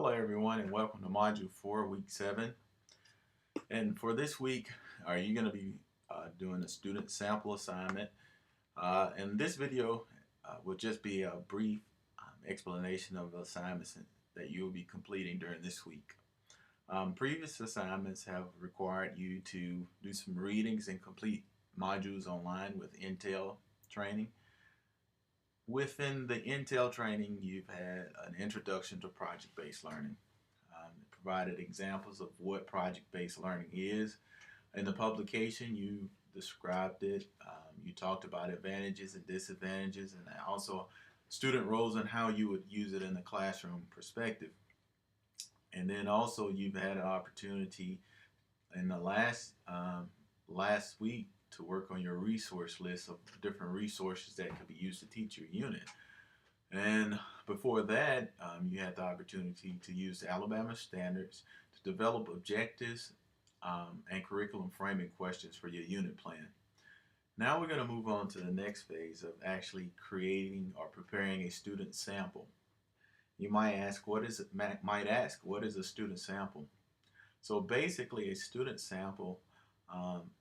Hello everyone and welcome to Module 4, Week 7. And for this week, are you going to be doing a student sample assignment? And this video will just be a brief explanation of the assignments that you will be completing during this week. Previous assignments have required you to do some readings and complete modules online with Intel training. Within the Intel training, you've had an introduction to project-based learning. It provided examples of what project-based learning is. In the publication, you described it. You talked about advantages and disadvantages, and also student roles and how you would use it in the classroom perspective. And then also you've had an opportunity in the last week to work on your resource list of different resources that could be used to teach your unit. And before that, you had the opportunity to use the Alabama standards to develop objectives and curriculum framing questions for your unit plan. Now we're going to move on to the next phase of actually creating or preparing a student sample. You might ask, what is a student sample? So basically, a student sample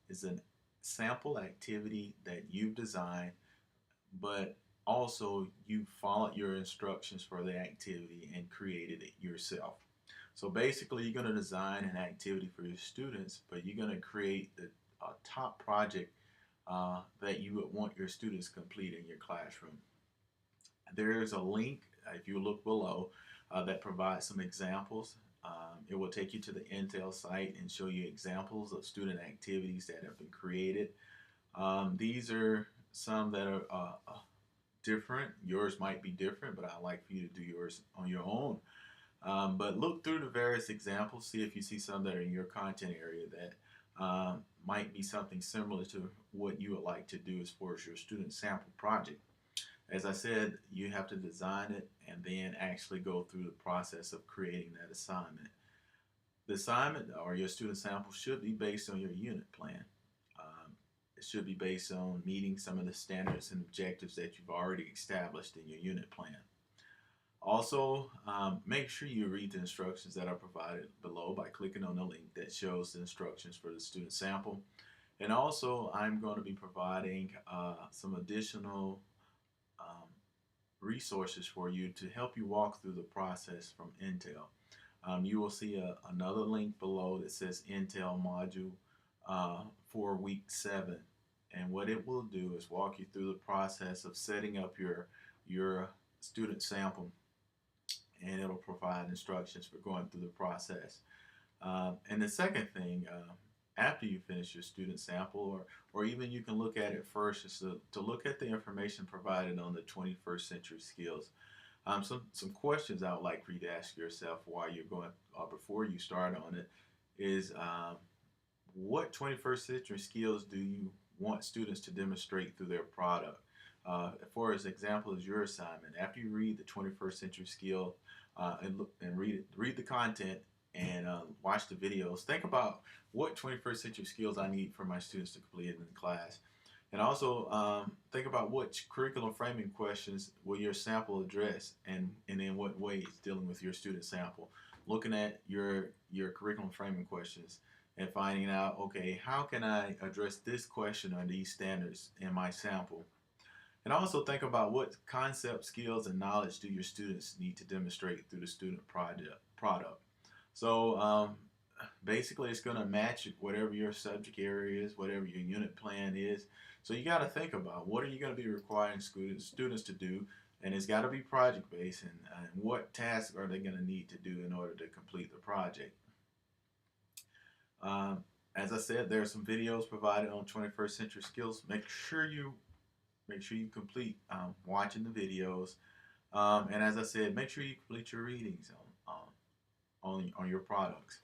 is a sample activity that you've designed, but also you followed your instructions for the activity and created it yourself. So basically, you're going to design an activity for your students, but you're going to create the top project that you would want your students to complete in your classroom. There is a link, if you look below, that provides some examples. It will take you to the Intel site and show you examples of student activities that have been created. These are some that are different. Yours might be different, but I'd like for you to do yours on your own. But look through the various examples, see if you see some that are in your content area that might be something similar to what you would like to do as far as your student sample project. As I said, you have to design it and then actually go through the process of creating that assignment. The assignment or your student sample should be based on your unit plan. It should be based on meeting some of the standards and objectives that you've already established in your unit plan. Also, make sure you read the instructions that are provided below by clicking on the link that shows the instructions for the student sample. And also, I'm going to be providing some additional resources for you to help you walk through the process from Intel. You will see another link below that says Intel module for week 7, and what it will do is walk you through the process of setting up your student sample, and it'll provide instructions for going through the process. And the second thing, after you finish your student sample, or even you can look at it first, is to look at the information provided on the 21st century skills. Some questions I would like for you to ask yourself while you're going, before you start on it, is what 21st century skills do you want students to demonstrate through their product? For example, is your assignment. After you read the 21st century skill and read the content and watch the videos, think about what 21st century skills I need for my students to complete in the class. And also think about what curriculum framing questions will your sample address, and in what way it's dealing with your student sample. Looking at your curriculum framing questions and finding out, okay, how can I address this question or these standards in my sample? And also think about what concept, skills, and knowledge do your students need to demonstrate through the student product. So basically, it's going to match whatever your subject area is, whatever your unit plan is. So you got to think about what are you going to be requiring students to do, and it's got to be project-based, and what tasks are they going to need to do in order to complete the project. As I said, there are some videos provided on 21st century skills. Make sure you complete watching the videos, and as I said, make sure you complete your readings on your products.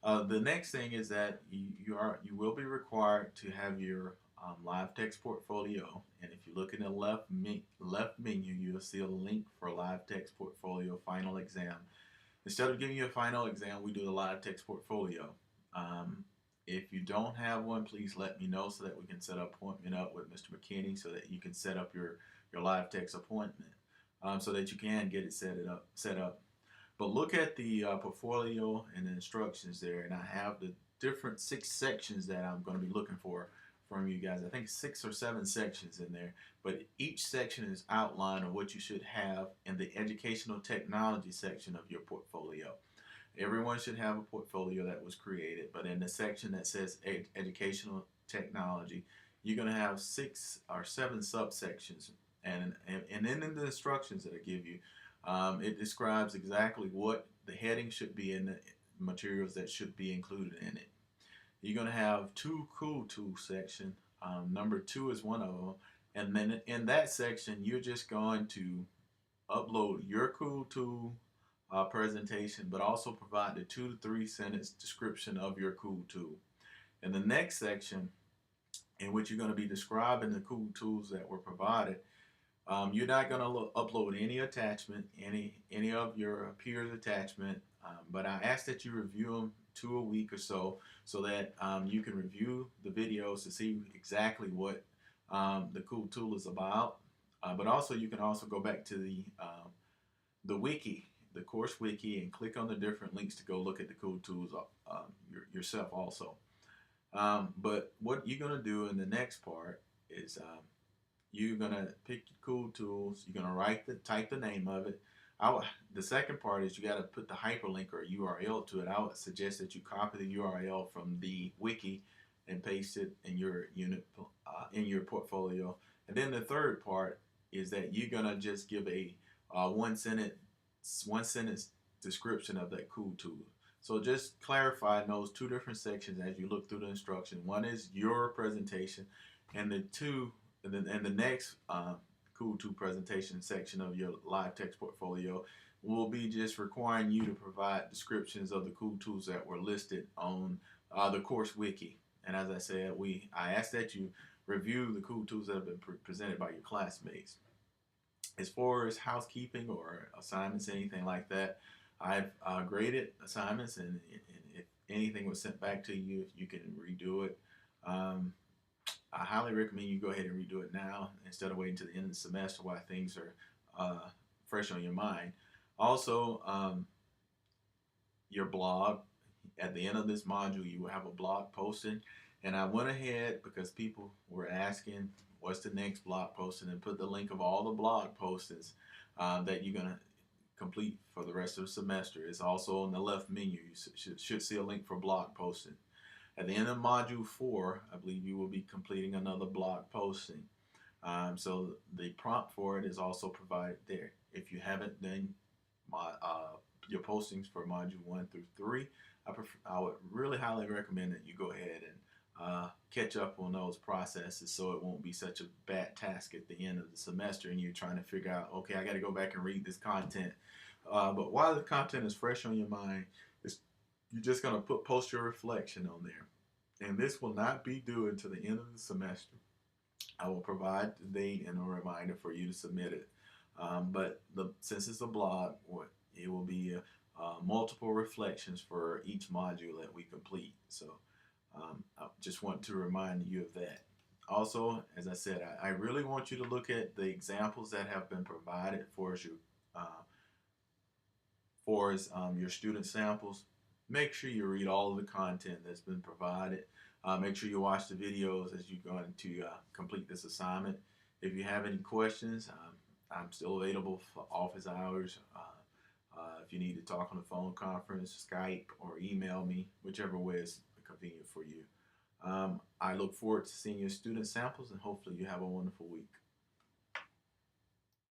The next thing is that you will be required to have your live text portfolio, and if you look in the left menu, you'll see a link for live text portfolio final exam. Instead of giving you a final exam, we do the live text portfolio. If you don't have one, please let me know so that we can set an appointment up with Mr. McKinney so that you can set up your live text appointment, so that you can get it set up. But look at the portfolio and the instructions there, and I have the different 6 sections that I'm going to be looking for from you guys. I think 6 or 7 sections in there, but each section is outline of what you should have in the educational technology section of your portfolio. Everyone should have a portfolio that was created, but in the section that says educational technology, you're going to have 6 or 7 subsections, and then in the instructions that I give you, it describes exactly what the heading should be in the materials that should be included in it. You're going to have 2 cool tools section. Number 2 is one of them, and then in that section, you're just going to upload your cool tool presentation, but also provide the 2 to 3 sentence description of your cool tool. In the next section, in which you're going to be describing the cool tools that were provided, you're not going to upload any attachment, any of your peers' attachment, but I ask that you review them 2 a week or so that you can review the videos to see exactly what the cool tool is about. But also, you can also go back to the wiki, the course wiki, and click on the different links to go look at the cool tools yourself also. But what you're going to do in the next part is you're going to pick your cool tools. You're going to type the name of it. The second part is you got to put the hyperlink or URL to it. I would suggest that you copy the URL from the wiki and paste it in your unit in your portfolio. And then the third part is that you're going to just give a one sentence description of that cool tool. So just clarify those 2 different sections as you look through the instruction. One is your presentation, and the next cool tool presentation section of your live text portfolio will be just requiring you to provide descriptions of the cool tools that were listed on the course wiki. And as I said, I ask that you review the cool tools that have been presented by your classmates. As far as housekeeping or assignments, anything like that, I've graded assignments, and if anything was sent back to you, you can redo it. I highly recommend you go ahead and redo it now instead of waiting to the end of the semester while things are fresh on your mind. Also, your blog. At the end of this module, you will have a blog posting, and I went ahead because people were asking what's the next blog posting, and put the link of all the blog postings that you're going to complete for the rest of the semester. It's also on the left menu. You should see a link for blog posting. At the end of Module 4, I believe you will be completing another blog posting. So the prompt for it is also provided there. If you haven't done your postings for Module 1 through 3, I would really highly recommend that you go ahead and catch up on those processes so it won't be such a bad task at the end of the semester and you're trying to figure out, okay, I got to go back and read this content. But while the content is fresh on your mind, you're just going to post your reflection on there. And this will not be due until the end of the semester. I will provide the date and a reminder for you to submit it. But since it's a blog, it will be multiple reflections for each module that we complete. So I just want to remind you of that. Also, as I said, I really want you to look at the examples that have been provided for your student samples. Make sure you read all of the content that's been provided. Make sure you watch the videos as you're going to complete this assignment. If you have any questions, I'm still available for office hours. If you need to talk on the phone conference, Skype, or email me, whichever way is convenient for you. I look forward to seeing your student samples, and hopefully you have a wonderful week.